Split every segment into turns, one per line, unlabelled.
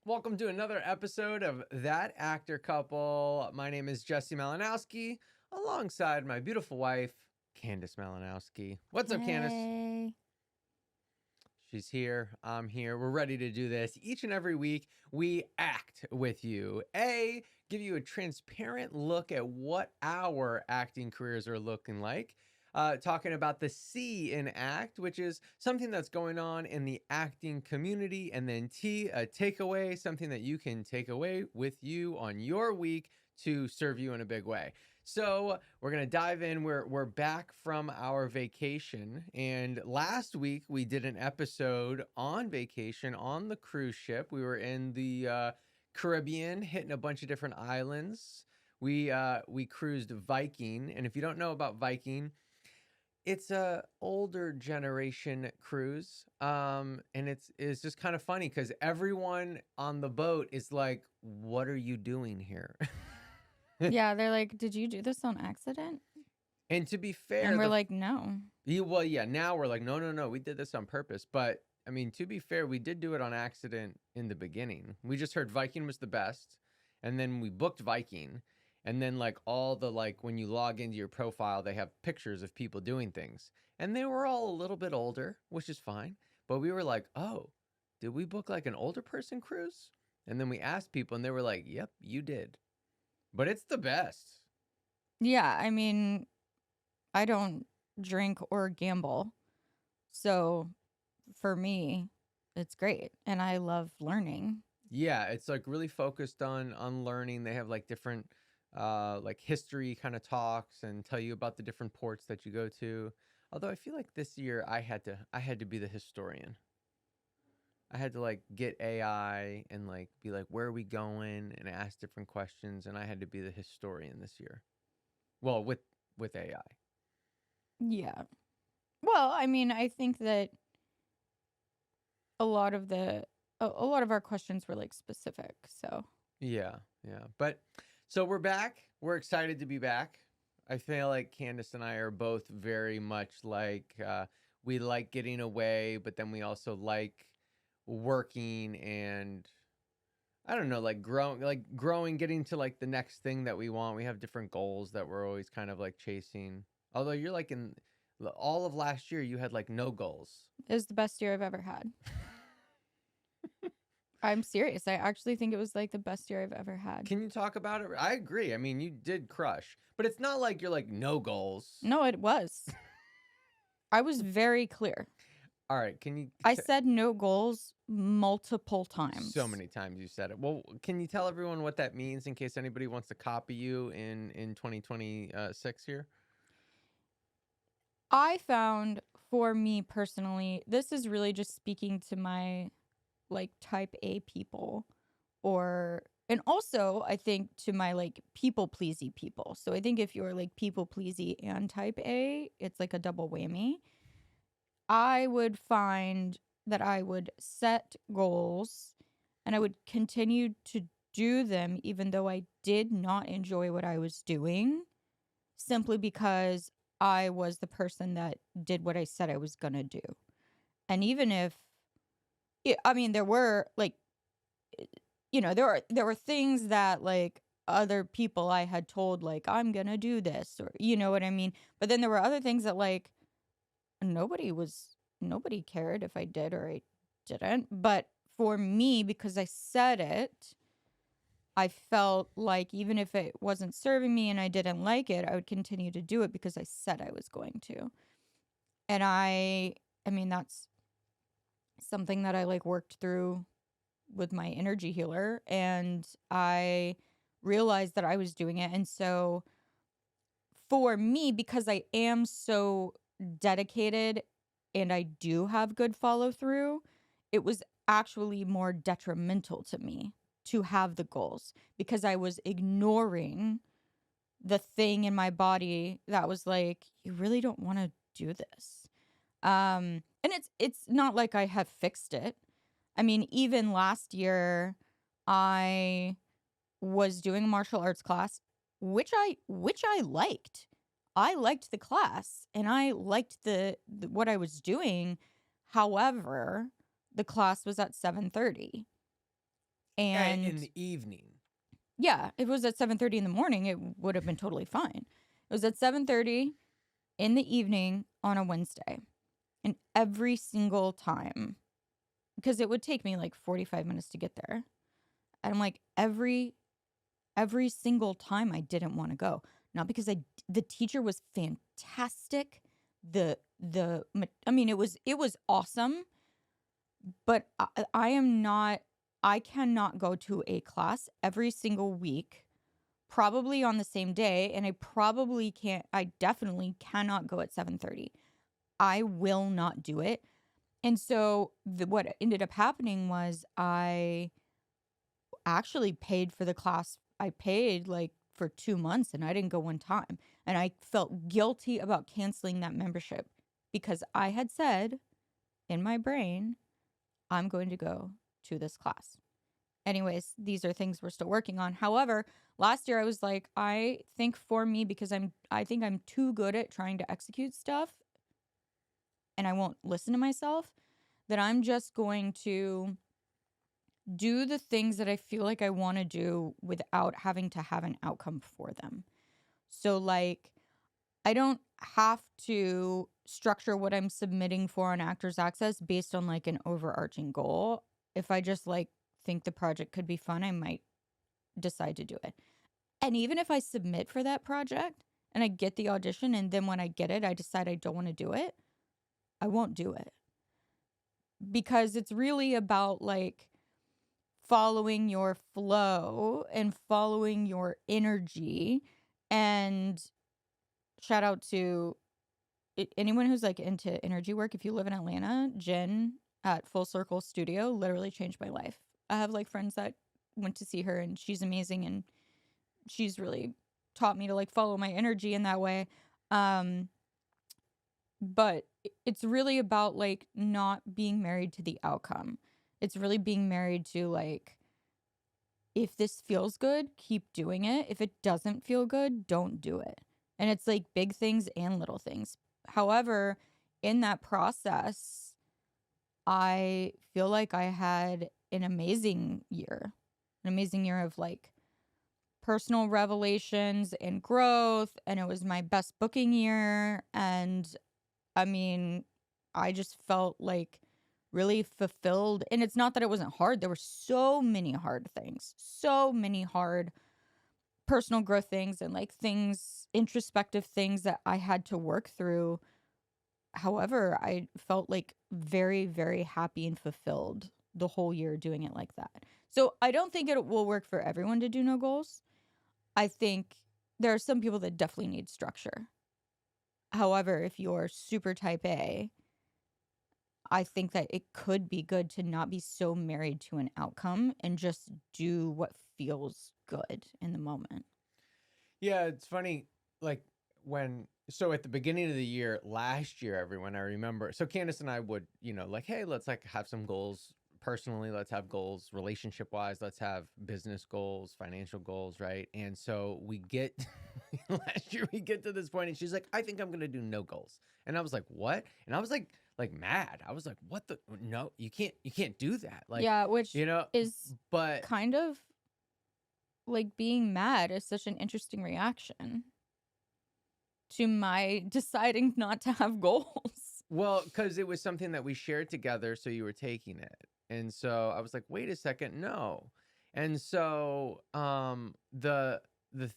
Welcome to another episode of That Actor Couple. My name is Jesse Malinowski, alongside my beautiful wife, Candace Malinowski. What's up, Candace?
Hey.
She's here. I'm here. We're ready to do this. Each and every week, we act with you. Give you a transparent look at what our acting careers are looking like. Talking about the C in ACT, which is something that's going on in the acting community. And then T, a takeaway, something that you can take away with you on your week to serve you in a big way. So we're gonna dive in. We're back from our vacation, and last week we did an episode on vacation on the cruise ship. We were in the Caribbean, hitting a bunch of different islands. We cruised Viking, and if you don't know about Viking, it's a older generation cruise, and it's just kind of funny because everyone on the boat is like, "What are you doing here?"
Yeah, they're like, did you do this on accident?
And to be fair,
And we're like, no.
now we're like, no, we did this on purpose. But I mean, to be fair, we did do it on accident in the beginning. We just heard Viking was the best, and then we booked Viking, and then like all the when you log into your profile, they have pictures of people doing things, and they were all a little bit older, which is fine. But we were like, oh, did we book like an older person cruise? And then we asked people, and they were like, yep, you did. But it's the best.
Yeah, I mean, I don't drink or gamble. So for me, it's great. And I love learning.
Yeah, it's like really focused on learning. They have like different like history kind of talks and tell you about the different ports that you go to. Although I feel like this year I had to be the historian. I had to like get AI and like be like, where are we going, and ask different questions, and I had to be the historian this year. Well, with AI.
Yeah. Well, I mean, I think that a lot of our questions were like specific. So
Yeah. But so we're back. We're excited to be back. I feel like Candace and I are both very much like we like getting away, but then we also like working and I don't know, like growing, getting to like the next thing that we want. We have different goals that we're always kind of like chasing. Although you're like in all of last year, you had like no goals.
it was the best year I've ever had. I'm serious. I actually think it was like the best year I've ever had.
Can you talk about it? I agree. I mean, you did crush, but it's not like you're like no goals.
No, it was. I was very clear.
All right, can you?
I said no goals multiple times.
So many times you said it. Well, can you tell everyone what that means in case anybody wants to copy you in 2026 here?
I found, for me personally, this is really just speaking to my like type A people, and also I think to my like people pleasy people. So I think if you're like people pleasy and type A, it's like a double whammy. I would find that I would set goals and I would continue to do them even though I did not enjoy what I was doing, simply because I was the person that did what I said I was going to do. And even if I mean, there were like, there were things that like other people I had told, like, I'm going to do this, or you know what I mean? But then there were other things that like nobody cared if I did or I didn't. But for me, because I said it, I felt like even if it wasn't serving me and I didn't like it, I would continue to do it because I said I was going to. And I mean, that's something that I like worked through with my energy healer, and I realized that I was doing it. And so for me, because I am so dedicated and I do have good follow through, it was actually more detrimental to me to have the goals because I was ignoring the thing in my body that was like, you really don't want to do this. And it's not like I have fixed it. I mean, even last year I was doing a martial arts class, which I liked. I liked the class and I liked the what I was doing. However, the class was at 7:30.
In
And
the evening.
yeah, if it was at 7:30 in the morning, it would have been totally fine. It was at 7:30 in the evening on a Wednesday. And every single time, because it would take me like 45 minutes to get there. And I'm like, every single time I didn't want to go. Not because the teacher was fantastic. I mean, it was awesome, but I am not, I cannot go to a class every single week, probably on the same day, and I definitely cannot go at 7:30. I will not do it. And so what ended up happening was I actually paid for the class. I paid like for 2 months and I didn't go one time. And I felt guilty about canceling that membership because I had said in my brain, I'm going to go to this class. Anyways, these are things we're still working on. However, last year I was like, I think for me, because I think I'm too good at trying to execute stuff and I won't listen to myself, that I'm just going to do the things that I feel like I want to do without having to have an outcome for them. So, like, I don't have to structure what I'm submitting for on Actors Access based on like an overarching goal. If I just like think the project could be fun, I might decide to do it. And even if I submit for that project and I get the audition and then when I get it, I decide I don't want to do it, I won't do it. Because it's really about like following your flow and following your energy. And shout out to anyone who's like into energy work. If you live in Atlanta, Jen at Full Circle Studio literally changed my life. I have like friends that went to see her and she's amazing and she's really taught me to like follow my energy in that way. Um but it's really about like not being married to the outcome. It's really being married to like, if this feels good, keep doing it. If it doesn't feel good, don't do it. And it's like big things and little things. However, in that process, I feel like I had an amazing year of like personal revelations and growth. And it was my best booking year. And I mean, I just felt like really fulfilled. And it's not that it wasn't hard. There were so many hard things, so many hard personal growth things and like things, introspective things that I had to work through. However, I felt like very, very happy and fulfilled the whole year doing it like that. So I don't think it will work for everyone to do no goals. I think there are some people that definitely need structure. However, if you're super type A, I think that it could be good to not be so married to an outcome and just do what feels good in the moment.
Yeah, it's funny. Like so at the beginning of the year, last year, everyone, I remember. So Candace and I would, like, hey, let's like have some goals personally. Let's have goals relationship wise. Let's have business goals, financial goals, right? And so we get last year, we get to this point, and she's like, I think I'm gonna do no goals. And I was like, what? And I was like mad. I was like, what the no, you can't do that. Like,
Yeah, which
you know,
is
but
kind of like being mad is such an interesting reaction to my deciding not to have goals.
well, because it was something that we shared together, so you were taking it. And so I was like, "Wait a second, no." And so, the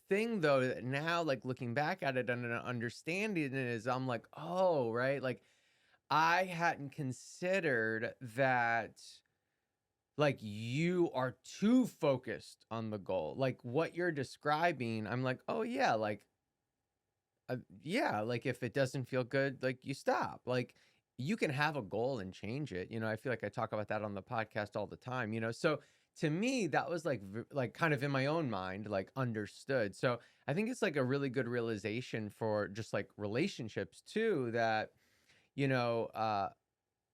thing though that now, like looking back at it and understanding it is, I'm like, "Oh, right." Like I hadn't considered that. Like you are too focused on the goal. Like what you're describing, I'm like, "Oh yeah, like yeah, like if it doesn't feel good, like you stop. Like you can have a goal and change it. I feel like I talk about that on the podcast all the time. So to me, that was like like kind of in my own mind, like understood. So I think it's like a really good realization for just like relationships too, that you know,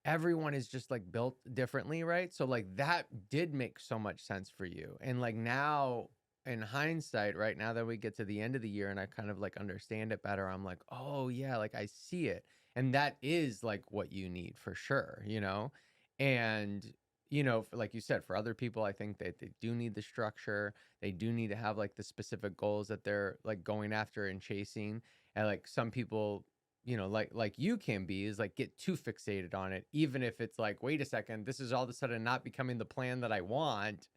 everyone is just like built differently, right? So like that did make so much sense for you. And like now in hindsight, right now that we get to the end of the year and I kind of like understand it better, I'm like, oh yeah, like I see it. And that is like what you need for sure. And like you said, for other people, I think that they do need the structure. They do need to have like the specific goals that they're like going after and chasing. And like some people, like you can be, is like get too fixated on it, even if it's like, wait a second, this is all of a sudden not becoming the plan that I want.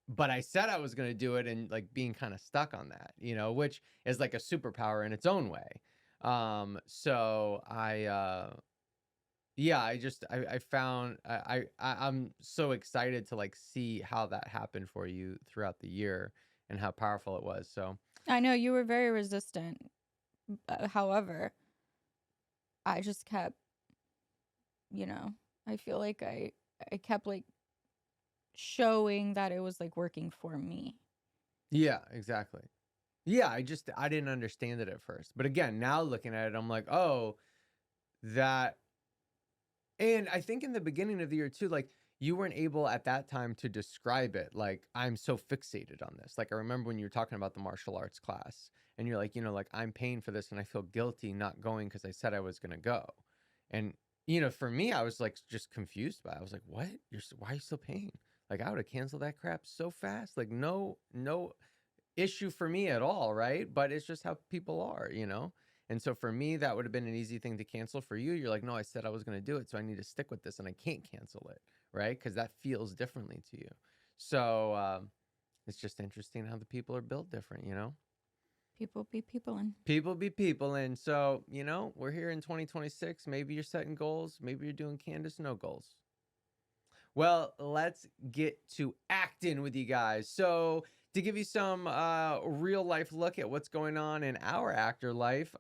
But I said I was going to do it, and like being kind of stuck on that, which is like a superpower in its own way. So yeah, I found I'm so excited to like see how that happened for you throughout the year and how powerful it was. So
I know you were very resistant. However, I just kept, you know, I feel like I kept like showing that it was like working for me.
yeah, exactly. Yeah, I didn't understand it at first. But again, now looking at it, I'm like, oh, that. And I think in the beginning of the year too, like you weren't able at that time to describe it. Like, I'm so fixated on this. Like, I remember when you were talking about the martial arts class and you're like, like I'm paying for this and I feel guilty not going because I said I was going to go. And, for me, I was like just confused by it. I was like, what? Why are you still paying? Like, I would have canceled that crap so fast. Like, no issue for me at all, right? But it's just how people are. And so for me, that would have been an easy thing to cancel. For you, you're like, no, I said I was going to do it, so I need to stick with this, and I can't cancel it, right? Because that feels differently to you. So it's just interesting how the people are built different.
People be people and
People be people, and so we're here in 2026. Maybe you're setting goals. Maybe you're doing Candace no goals. Well, let's get to acting with you guys. So, to give you some real life look at what's going on in our actor life,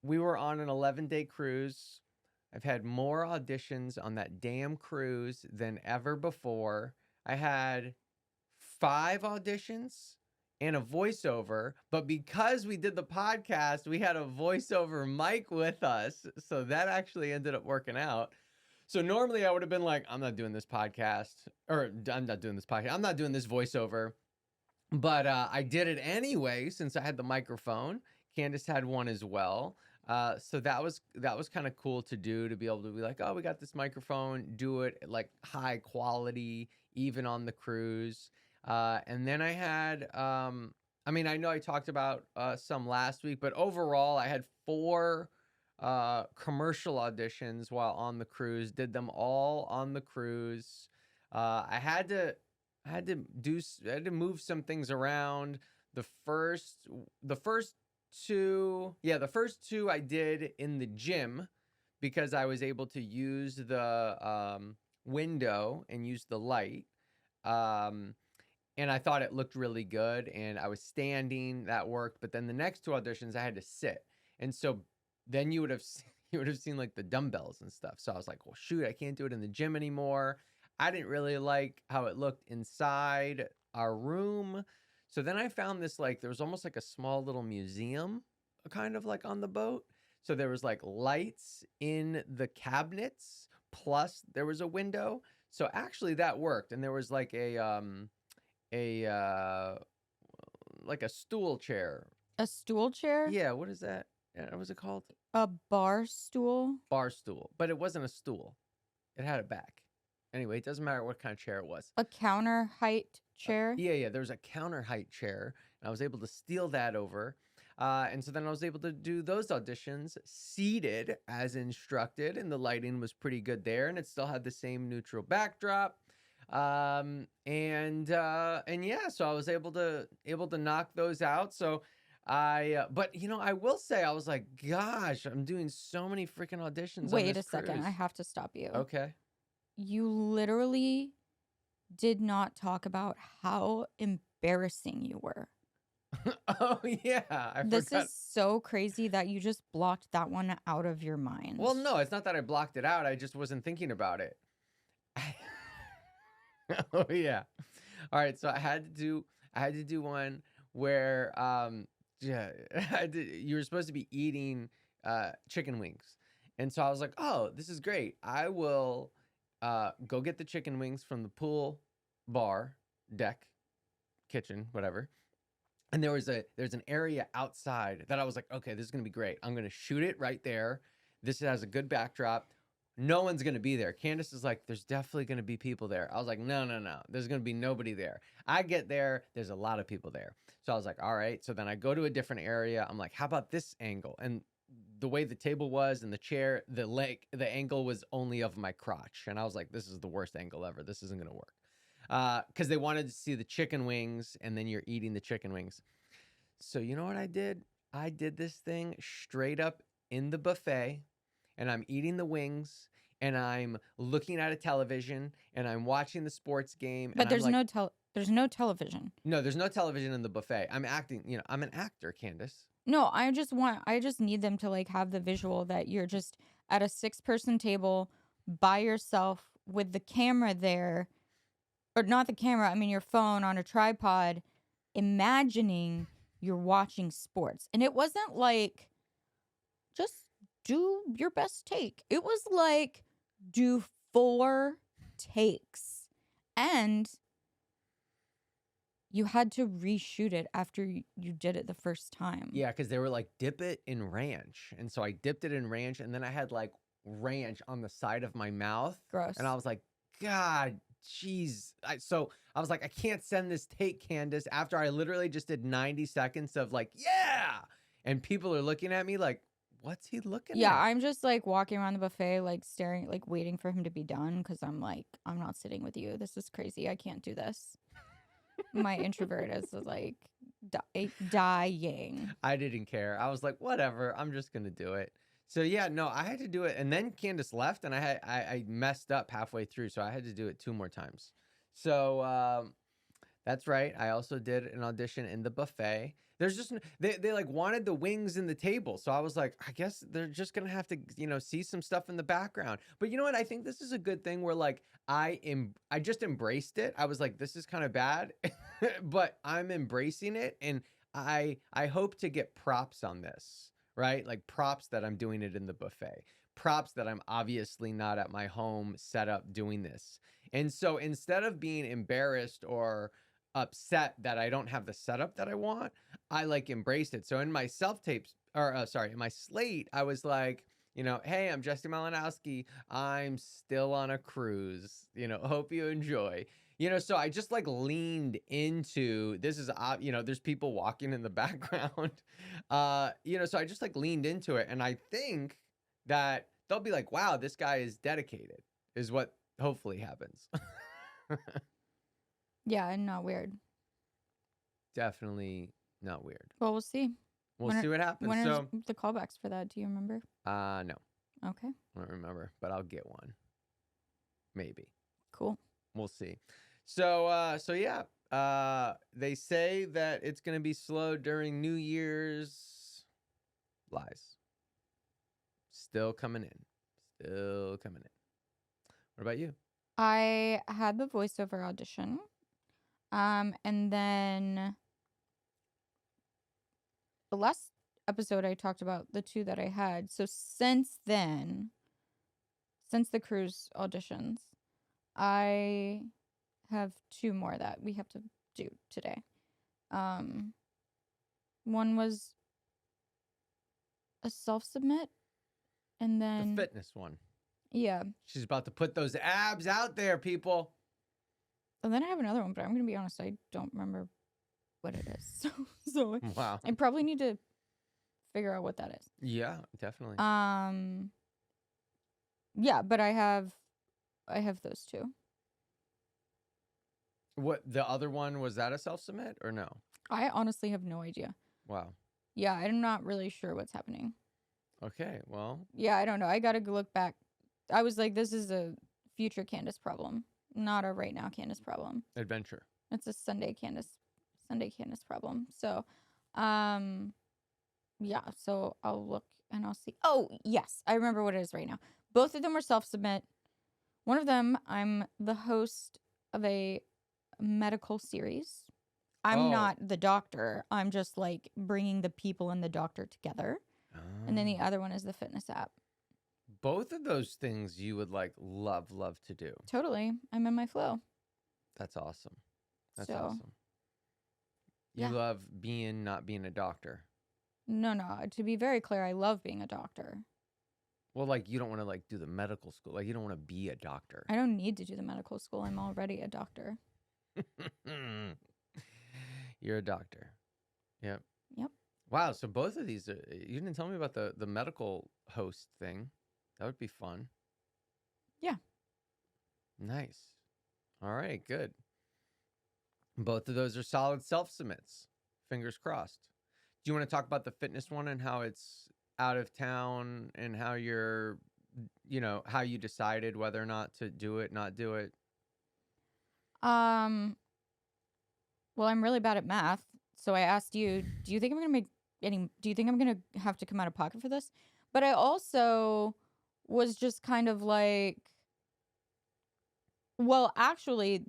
we were on an 11-day cruise. I've had more auditions on that damn cruise than ever before. I had 5 auditions and a voiceover, but because we did the podcast, we had a voiceover mic with us. So that actually ended up working out. So normally I would have been like, I'm not doing this podcast, or I'm not doing this podcast. I'm not doing this voiceover. But I did it anyway since I had the microphone. Candace had one as well. So that was kind of cool to do, to be able to be like, oh, we got this microphone, do it like high quality, even on the cruise. And then I had, I mean, I know I talked about some last week, but overall I had 4 commercial auditions while on the cruise. Did them all on the cruise. I had to move some things around. The first two I did in the gym because I was able to use the window and use the light. Um, and I thought it looked really good, and I was standing, that worked. But then the next 2 auditions I had to sit. And so then you would have seen like the dumbbells and stuff. So I was like, well, shoot, I can't do it in the gym anymore. I didn't really like how it looked inside our room. So then I found this, like, there was almost like a small little museum kind of like on the boat. So there was like lights in the cabinets, plus there was a window. So actually that worked. And there was like a like a stool chair.
a stool chair,
Yeah, what is that? What was it called?
a bar stool.
Bar stool. But it wasn't a stool. It had a back. Anyway, it doesn't matter what kind of chair it was.
A counter height chair.
Yeah. There was a counter height chair, and I was able to steal that over. And so then I was able to do those auditions seated as instructed, and the lighting was pretty good there, and it still had the same neutral backdrop. And yeah, so I was able to knock those out. So but I will say, I was like, gosh, I'm doing so many freaking auditions on
Wait
this
a second, I
cruise.
have to stop you.
Okay.
You literally did not talk about how embarrassing you were.
Oh yeah, I
This
forgot.
is so crazy that you just blocked that one out of your mind.
Well, no, it's not that I blocked it out. I just wasn't thinking about it. Oh yeah. All right, so I had to do one where yeah, you were supposed to be eating chicken wings. And so I was like, "Oh, this is great. I will go get the chicken wings from the pool bar, deck, kitchen, whatever." And there's an area outside that I was like, okay, this is gonna be great. I'm gonna shoot it right there. This has a good backdrop. no one's going to be there. Candace is like, there's definitely going to be people there. I was like, no, no, no. There's going to be nobody there. I get there. There's a lot of people there. So I was like, all right. So then I go to a different area. I'm like, how about this angle? And the way the table was and the chair, the angle was only of my crotch. And I was like, this is the worst angle ever. This isn't going to work. Because they wanted to see the chicken wings, and then you're eating the chicken wings. So you know what I did? I did this thing straight up in the buffet, and I'm eating the wings, and I'm looking at a television, and I'm watching the sports game,
But
and I'm like,
there's no television.
no, there's no television in the buffet. I'm acting, I'm an actor, Candace.
No, I just need them to like have the visual that you're just at a 6-person table by yourself with the camera there, or not the camera, I mean your phone on a tripod, imagining you're watching sports. And it wasn't like just do your best take. It was like do 4 takes. And you had to reshoot it after you did it the first time.
Yeah, because they were like, dip it in ranch. And so I dipped it in ranch, and then I had like ranch on the side of my mouth.
Gross.
And I was like, God, jeez. So I was like, I can't send this take, Candace, after I literally just did 90 seconds of like, yeah. And people are looking at me like, what's he looking
Yeah,
at?
I'm just like walking around the buffet, like staring, like waiting for him to be done because I'm like, I'm not sitting with you. This is crazy. I can't do this. My introvert is like dying.
I didn't care. I was like, whatever, I'm just gonna do it. So yeah, no, I had to do it, and then Candace left, and I messed up halfway through, so I had to do it 2 more times. So that's right. I also did an audition in the buffet. There's just they like wanted the wings in the table, so I was like, I guess they're just gonna have to see some stuff in the background. But you know what? I think this is a good thing where like I just embraced it. I was like, this is kind of bad, but I'm embracing it, and I hope to get props on this, right? Like props that I'm doing it in the buffet, props that I'm obviously not at my home setup doing this. And so instead of being embarrassed or upset that I don't have the setup that I want, I like embraced it. So in my self tapes, or in my slate, I was like, hey, I'm Jesse Malinowski. I'm still on a cruise. Hope you enjoy. So I just like leaned into this is, there's people walking in the background. So I just like leaned into it. And I think that they'll be like, wow, this guy is dedicated, is what hopefully happens.
Yeah, and not weird.
Definitely not weird.
Well, we'll see.
We'll see what happens.
When
So,
are the callbacks for that? Do you remember?
no,
Okay,
I don't remember, but I'll get one. Maybe.
cool.
We'll see. So yeah, they say that it's going to be slow during New Year's. Lies. Still coming in. Still coming in. What about you?
I had the voiceover audition. And then the last episode I talked about the 2 that I had. So since then, since the cruise auditions, I have 2 more that we have to do today. One was a self-submit, and
The
then
fitness one.
yeah.
She's about to put those abs out there, people.
And then I have another one, but I'm gonna be honest, I don't remember what it is. So
Wow.
I probably need to figure out what that is.
Yeah, definitely.
Yeah, but I have those 2.
What the other one, was that a self-submit or no?
I honestly have no idea.
Wow.
Yeah, I'm not really sure what's happening.
Okay, well,
Yeah, I don't know. I gotta look back. I was like, this is a future Candace problem, not a right now Candace problem.
adventure.
It's a Sunday Candace problem. So, yeah, so I'll look and I'll see. Oh, yes, I remember what it is right now. Both of them were self-submit. One of them, I'm the host of a medical series. I'm
Oh.
not the doctor. I'm just like bringing the people and the doctor together. And then the other one is the fitness app.
Both of those things you would like love to do.
Totally. I'm in my flow.
That's awesome. That's
So,
awesome. You
yeah.
love not being a doctor.
No. To be very clear, I love being a doctor.
Well, like you don't want to like do the medical school. Like you don't want to be a doctor.
I don't need to do the medical school. I'm already a doctor.
You're a doctor. Yep.
Yep.
Wow. So both of these, you didn't tell me about the medical host thing. That would be fun.
Yeah.
Nice. All right. Good. Both of those are solid self submits. Fingers crossed. Do you want to talk about the fitness one and how it's out of town and how you're, how you decided whether or not to do it, not do it?
Well, I'm really bad at math, so I asked you, do you think I'm going to have to come out of pocket for this? But I also was just kind of like, well, actually,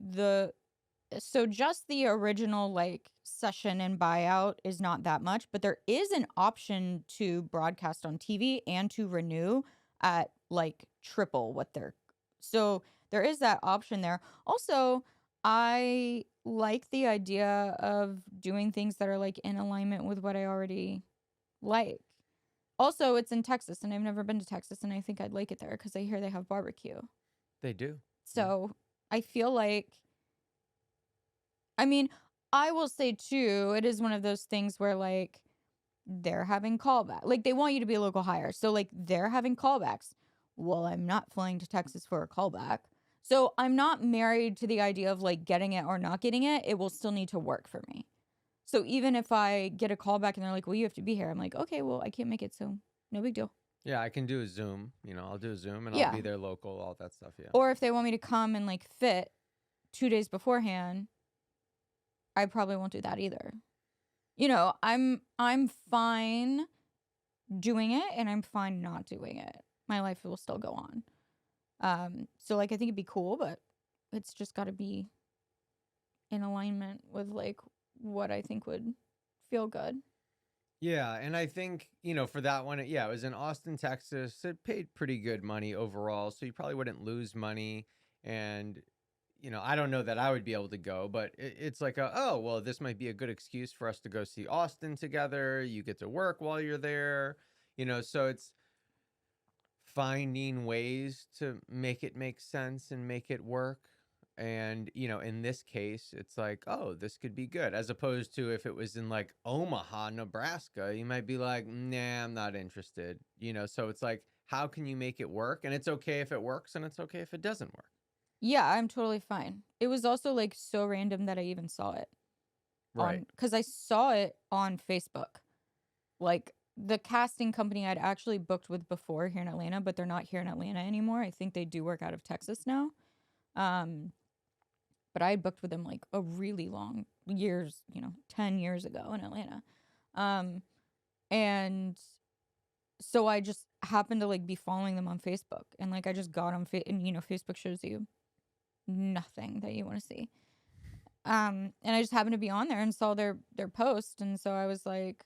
just the original like session and buyout is not that much, but there is an option to broadcast on TV and to renew at like triple what they're. So there is that option there. Also, I like the idea of doing things that are like in alignment with what I already like. Also, it's in Texas and I've never been to Texas and I think I'd like it there because I hear they have barbecue.
They do.
So I feel like, I mean, I will say too, it is one of those things where like they're having callback. Like they want you to be a local hire. So like they're having callbacks. Well, I'm not flying to Texas for a callback. So I'm not married to the idea of like getting it or not getting it. It will still need to work for me. So even if I get a callback and they're like, well, you have to be here. I'm like, okay, well, I can't make it. So no big deal.
Yeah, I can do a Zoom. I'll do a Zoom and I'll
Yeah.
be there local, all that stuff. Yeah.
Or if they want me to come and like fit 2 days beforehand, I probably won't do that either. I'm fine doing it and I'm fine not doing it. My life will still go on. So like I think it'd be cool, but it's just got to be in alignment with like what I think would feel good.
Yeah, and I think, for that one, it was in Austin, Texas. It paid pretty good money overall, so you probably wouldn't lose money. And, I don't know that I would be able to go, but it's like, well, this might be a good excuse for us to go see Austin together. You get to work while you're there, so it's finding ways to make it make sense and make it work. And, in this case, it's like, oh, this could be good. As opposed to if it was in like Omaha, Nebraska, you might be like, nah, I'm not interested. So it's like, how can you make it work? And it's okay if it works and it's okay if it doesn't work.
Yeah, I'm totally fine. It was also like so random that I even saw it.
Right.
Because I saw it on Facebook. Like the casting company I'd actually booked with before here in Atlanta, but they're not here in Atlanta anymore. I think they do work out of Texas now. But I had booked with them like a really long years, 10 years ago in Atlanta. And so I just happened to like be following them on Facebook and like I just got on and Facebook shows you nothing that you want to see. And I just happened to be on there and saw their post and so I was like,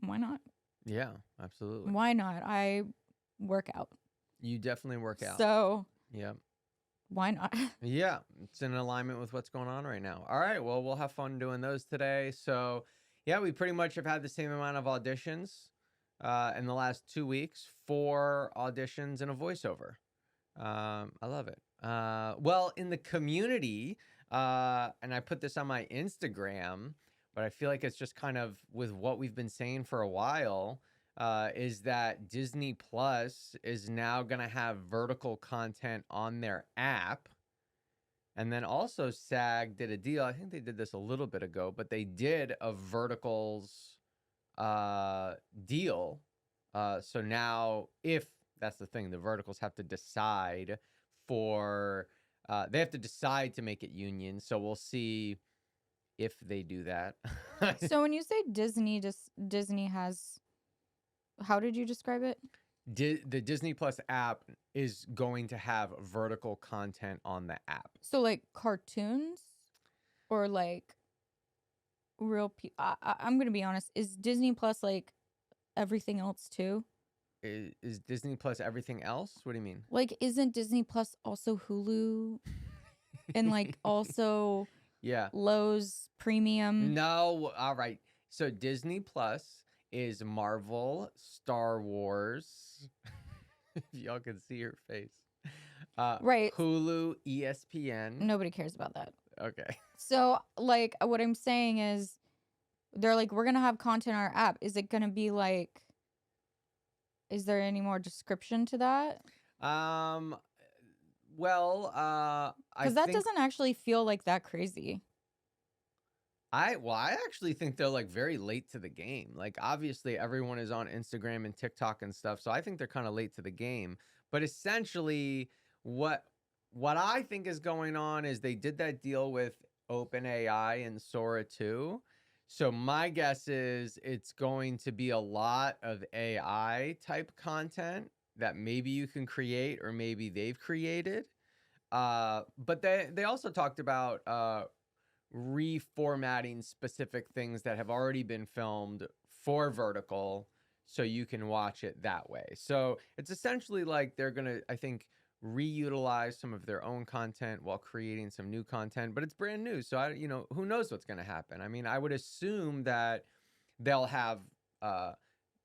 why not?
Yeah, absolutely.
Why not? I work out.
You definitely work out.
So,
yeah.
Why not?
Yeah, it's in alignment with what's going on right now. All right, well, we'll have fun doing those today. So, yeah, we pretty much have had the same amount of auditions in the last 2 weeks, 4 auditions and a voiceover. I love it. Well, in the community, and I put this on my Instagram, but I feel like it's just kind of with what we've been saying for a while, is that Disney Plus is now going to have vertical content on their app. And then also SAG did a deal. I think they did this a little bit ago, but they did a verticals deal. So now, if that's the thing, the verticals have to decide they have to decide to make it union. So we'll see if they do that.
So when you say Disney has, how did you describe it?
The Disney Plus app is going to have vertical content on the app.
So like cartoons or like real I'm going to be honest. Is Disney Plus like everything else too?
Is Disney Plus everything else? What do you mean?
Like, isn't Disney Plus also Hulu and like also Lowe's Premium?
No. All right. So Disney Plus is Marvel, Star Wars, if y'all could see her face.
Right.
Hulu, ESPN.
Nobody cares about that.
Okay.
So, like, what I'm saying is, they're like, we're gonna have content on our app. Is it gonna be like, is there any more description to that?
Um. Well, I
Because that
think
doesn't actually feel like that crazy.
I actually think they're like very late to the game. Like obviously everyone is on Instagram and TikTok and stuff, so I think they're kind of late to the game. But essentially what what I think is going on is they did that deal with OpenAI and Sora 2. So my guess is it's going to be a lot of AI type content that maybe you can create or maybe they've created. But they also talked about reformatting specific things that have already been filmed for vertical so you can watch it that way. So it's essentially like they're going to, I think, reutilize some of their own content while creating some new content, but it's brand new. So who knows what's going to happen? I mean, I would assume that they'll have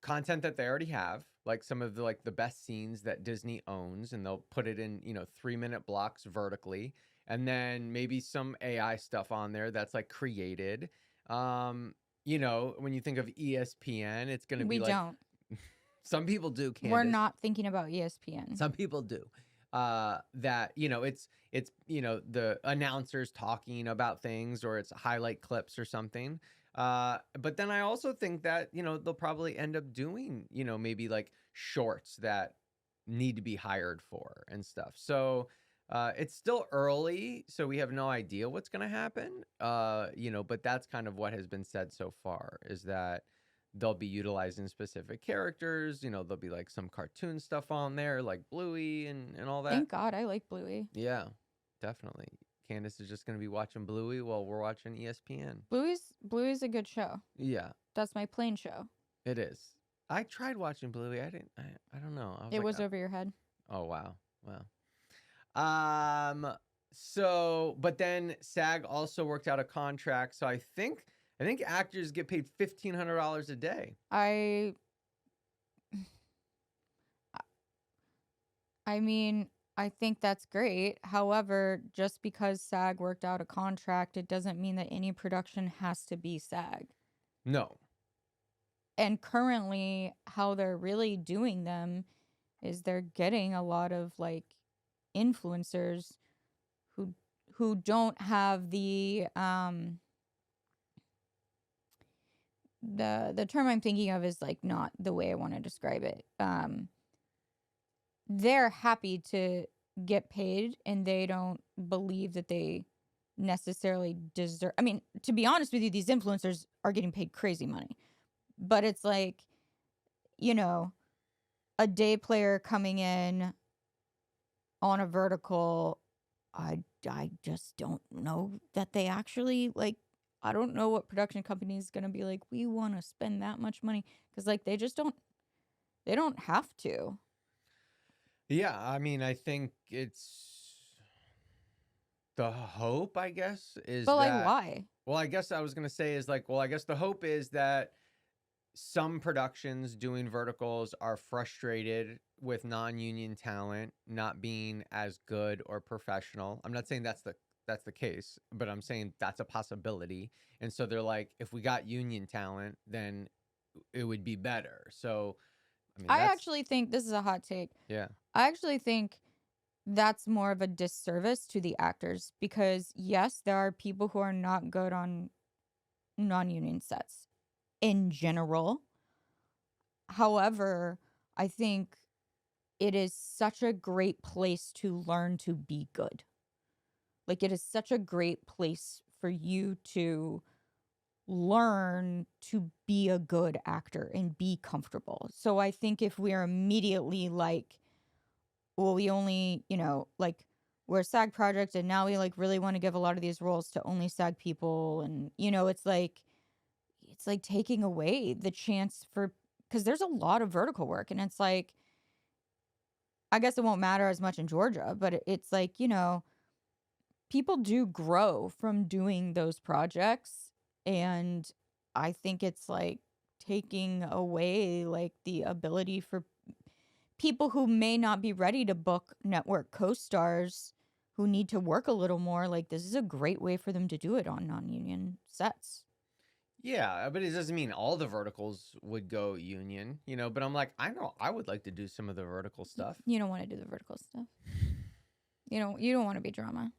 content that they already have, like some of the best scenes that Disney owns, and they'll put it in 3-minute blocks vertically, and then maybe some AI stuff on there that's like created. When you think of ESPN, it's going to
We
be like
don't.
some people do,
We're
Candace.
not thinking about ESPN.
Some people do. That it's the announcers talking about things, or it's highlight clips or something. But then I also think that they'll probably end up doing maybe like shorts that need to be hired for and stuff. So it's still early, so we have no idea what's going to happen. But that's kind of what has been said so far, is that they'll be utilizing specific characters. There'll be like some cartoon stuff on there, like Bluey and all that.
Thank God I like Bluey.
Yeah, definitely. Candace is just going to be watching Bluey while we're watching ESPN.
Bluey's a good show.
Yeah,
That's my plain show.
it is. I tried watching Bluey. I don't know.
It was over your head.
Oh, wow. So, but then SAG also worked out a contract. So I think actors get paid $1,500 a day.
I mean, I think that's great. However, just because SAG worked out a contract, it doesn't mean that any production has to be SAG.
No.
And currently, how they're really doing them is they're getting a lot of like influencers who don't have the term I'm thinking of is like not the way I want to describe it. They're happy to get paid, and they don't believe that they necessarily deserve. I mean, to be honest with you, these influencers are getting paid crazy money. But it's like, a day player coming in on a vertical, I just don't know that they actually like. I don't know what production company is going to be like, we want to spend that much money, because like they don't have to.
Yeah, I mean, I think it's the hope, I guess, is
But like,
that.
why?
Well, I guess I was going to say is like, well, I guess the hope is that some productions doing verticals are frustrated with non-union talent not being as good or professional. I'm not saying that's the case, but I'm saying that's a possibility. And so they're like, if we got union talent, then it would be better. So, I mean,
I actually think this is a hot take.
Yeah.
I actually think that's more of a disservice to the actors, because yes, there are people who are not good on non-union sets in general. However, I think it is such a great place to learn to be good. Like, it is such a great place for you to learn to be a good actor and be comfortable. So I think if we are immediately like, well, we only, like, we're a SAG project, and now we like really want to give a lot of these roles to only SAG people, and it's like taking away the chance for, because there's a lot of vertical work, and it's like, I guess it won't matter as much in Georgia, but it's like, people do grow from doing those projects, and I think it's like taking away like the ability for people who may not be ready to book network co-stars who need to work a little more, like this is a great way for them to do it on non-union sets.
Yeah, but it doesn't mean all the verticals would go union, but I'm like, I know I would like to do some of the vertical stuff.
You don't want to do the vertical stuff. You don't want to be drama.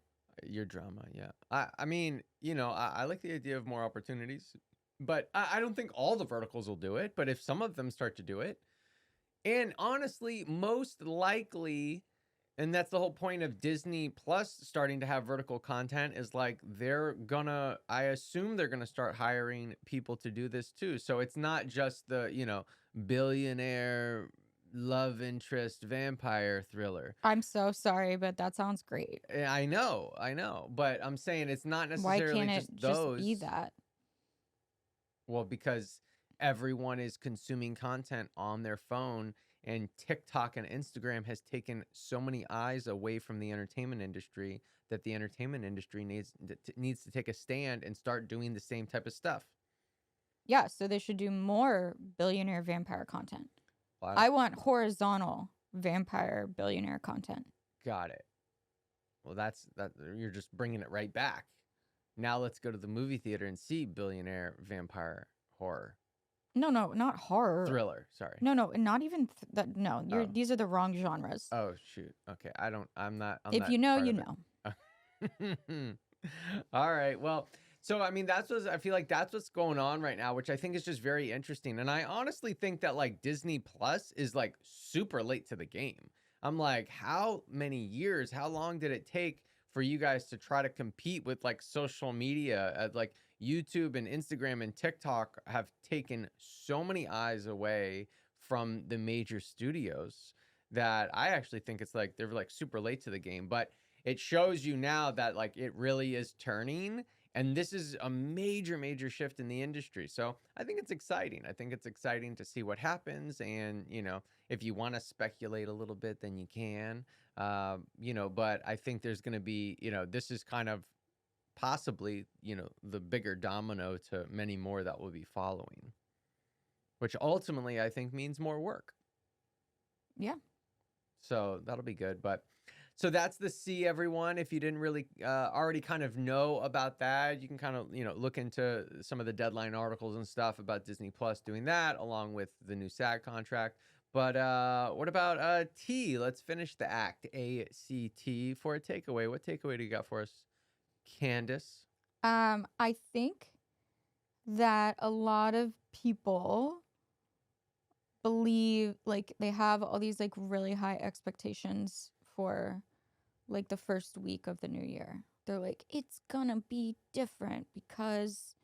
Your drama, yeah. I mean, I like the idea of more opportunities, but I don't think all the verticals will do it. But if some of them start to do it, and honestly, most likely, and that's the whole point of Disney Plus starting to have vertical content, is like I assume they're gonna start hiring people to do this too. So it's not just the, billionaire love interest vampire thriller.
I'm so sorry, but that sounds great.
I know. But I'm saying it's not
Why
necessarily
can't
just
it just
those.
be that?
Well, because everyone is consuming content on their phone, and TikTok and Instagram has taken so many eyes away from the entertainment industry that the entertainment industry needs to take a stand and start doing the same type of stuff.
Yeah, so they should do more billionaire vampire content.
Well,
I want horizontal vampire billionaire content.
got it. Well, that. You're just bringing it right back. Now let's go to the movie theater and see billionaire vampire horror.
No, not horror.
Thriller, sorry.
No, not even that. No, these are the wrong genres.
Oh shoot. Okay, I'm not.
If you know, you know.
All right. Well, so I mean, I feel like that's what's going on right now, which I think is just very interesting. And I honestly think that like Disney Plus is like super late to the game. I'm like, how many years? How long did it take for you guys to try to compete with like social media? Like YouTube and Instagram and TikTok have taken so many eyes away from the major studios that I actually think it's like they're like super late to the game. But it shows you now that like it really is turning, and this is a major shift in the industry. So I think it's exciting. I think it's exciting to see what happens. And if you want to speculate a little bit, then you can. But I think there's going to be, this is kind of possibly, the bigger domino to many more that will be following, which ultimately I think means more work.
Yeah.
So that'll be good. But so that's the C, everyone. If you didn't really already kind of know about that, you can kind of, look into some of the deadline articles and stuff about Disney Plus doing that, along with the new SAG contract. But what about T? Let's finish the act, ACT, for a takeaway. What takeaway do you got for us, Candace?
I think that a lot of people believe like they have all these like really high expectations for like the first week of the new year. They're like, it's gonna be different because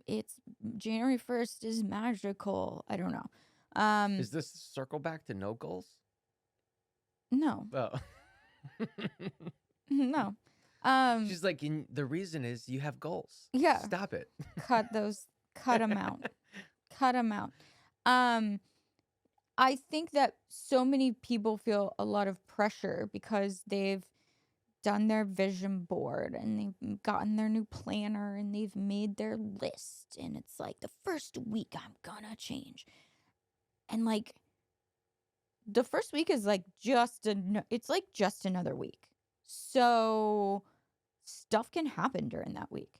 it's January 1st is magical. I don't know.
Is this circle back to no goals?
No.
Oh.
No.
She's like, the reason is you have goals.
Yeah.
Stop it.
Cut them out. Cut them out. I think that so many people feel a lot of pressure because they've done their vision board and they've gotten their new planner and they've made their list, and it's like the first week I'm gonna change. And like the first week is like it's like just another week. So stuff can happen during that week.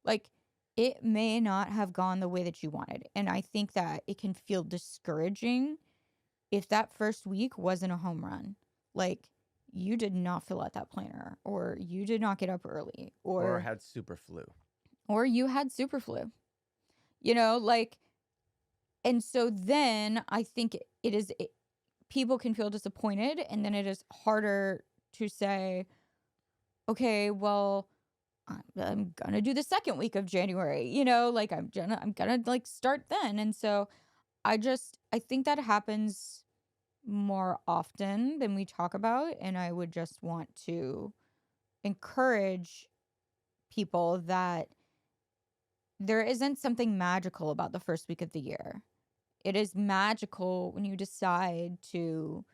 Like it may not have gone the way that you wanted. And I think that it can feel discouraging if that first week wasn't a home run. Like you did not fill out that planner, or you did not get up early,
or had super flu.
Or you had super flu. Like, and so then I think people can feel disappointed, and then it is harder to say, okay, well, I'm gonna do the second week of January, like I'm gonna like start then. And so I think that happens more often than we talk about, and I would just want to encourage people that there isn't something magical about the first week of the year. It is magical when you decide to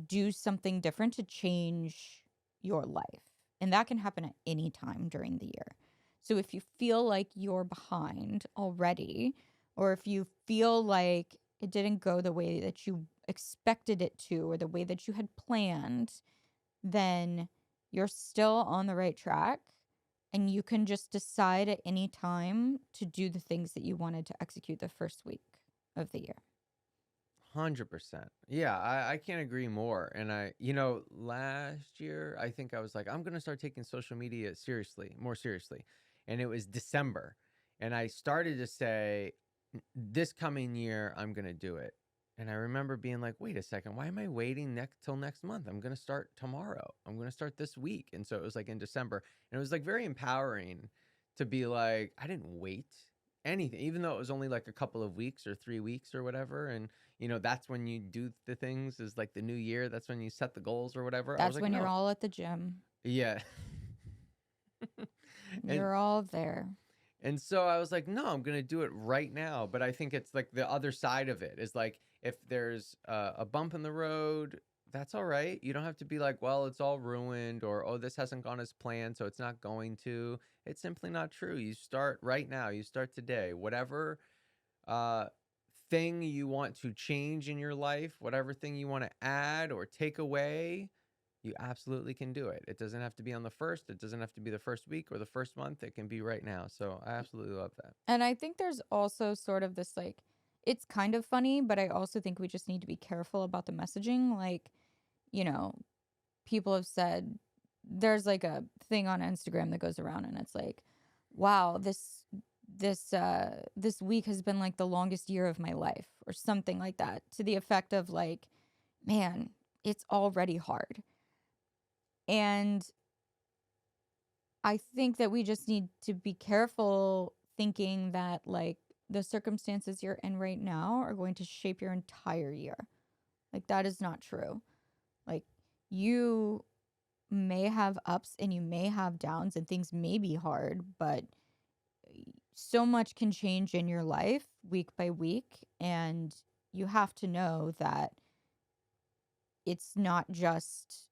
do something different to change your life. And that can happen at any time during the year. So if you feel like you're behind already, or if you feel like it didn't go the way that you expected it to, or the way that you had planned, then you're still on the right track. And you can just decide at any time to do the things that you wanted to execute the first week of the year.
100%. Yeah, I can't agree more. And last year, I think I was like, I'm going to start taking social media seriously, more seriously. And it was December. And I started to say, this coming year, I'm going to do it. And I remember being like, wait a second, why am I waiting till next month? I'm going to start tomorrow. I'm going to start this week. And so it was like in December. And it was like very empowering to be like, I didn't wait anything, even though it was only like a couple of weeks or 3 weeks or whatever. And that's when you do the things, is like the new year. That's when you set the goals or whatever. I was
That's
like,
when you're
no.
all at the gym.
Yeah. and
You're all there.
and so I was like, no, I'm going to do it right now. But I think it's like the other side of it is like, if there's a bump in the road, that's all right. You don't have to be like, well, it's all ruined, or, oh, this hasn't gone as planned, so it's not going to. It's simply not true. You start right now. You start today. Whatever uh, thing you want to change in your life, whatever thing you want to add or take away, you absolutely can do it. It doesn't have to be on the first. It doesn't have to be the first week or the first month. It can be right now. So I absolutely love that.
And I think there's also sort of this like, it's kind of funny, but I also think we just need to be careful about the messaging. Like, you know, people have said there's like a thing on Instagram that goes around and it's like, wow, this week has been like the longest year of my life, or something like that, to the effect of like, man, it's already hard. And I think that we just need to be careful thinking that like the circumstances you're in right now are going to shape your entire year. Like, that is not true. Like, you may have ups and you may have downs and things may be hard, but so much can change in your life week by week. And you have to know that it's not just,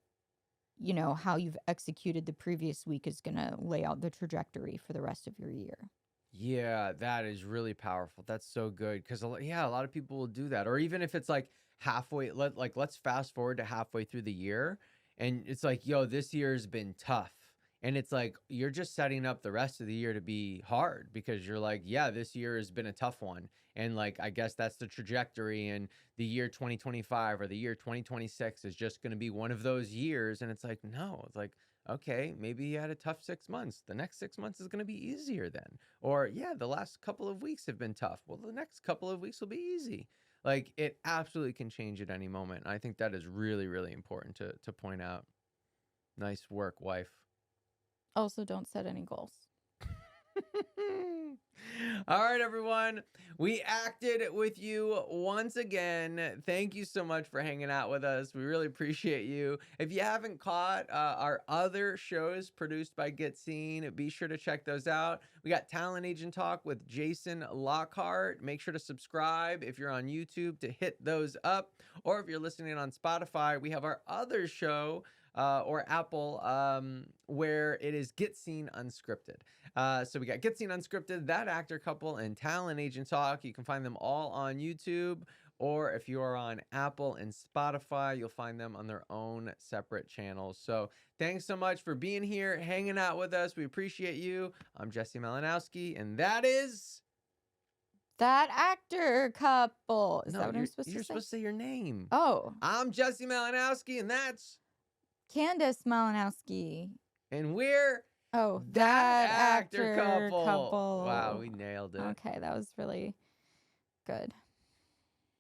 how you've executed the previous week is going to lay out the trajectory for the rest of your year.
Yeah, that is really powerful. That's so good because a lot of people will do that. Or even if it's like halfway, let's fast forward to halfway through the year, and it's like, yo, this year's been tough. And it's like you're just setting up the rest of the year to be hard, because you're like, yeah, this year has been a tough one. And like, I guess that's the trajectory. And the year 2025 or the year 2026 is just going to be one of those years. And it's like, no, it's like, okay, maybe you had a tough 6 months. The next 6 months is going to be easier then. Or, yeah, the last couple of weeks have been tough. Well, the next couple of weeks will be easy. Like, it absolutely can change at any moment. I think that is really, really important to point out. Nice work, wife.
Also, don't set any goals.
All right, everyone. We acted with you once again. Thank you so much for hanging out with us. We really appreciate you. If you haven't caught our other shows produced by Get Seen, be sure to check those out. We got Talent Agent Talk with Jason Lockhart. Make sure to subscribe if you're on YouTube to hit those up. Or if you're listening on Spotify, we have our other show, or Apple, where it is Get Seen Unscripted. So we got Get Seen Unscripted, That Actor Couple, and Talent Agent Talk. You can find them all on YouTube, or if you are on Apple and Spotify, you'll find them on their own separate channels. So thanks so much for being here, hanging out with us. We appreciate you. I'm Jesse Malinowski, and that is...
That Actor Couple. Is that what I'm supposed to say?
You're supposed to say your name.
Oh.
I'm Jesse Malinowski, and that's...
Candace Malinowski.
And we're...
Oh,
That Actor
Actor
Couple.
Couple.
Wow, we nailed it.
Okay, that was really good.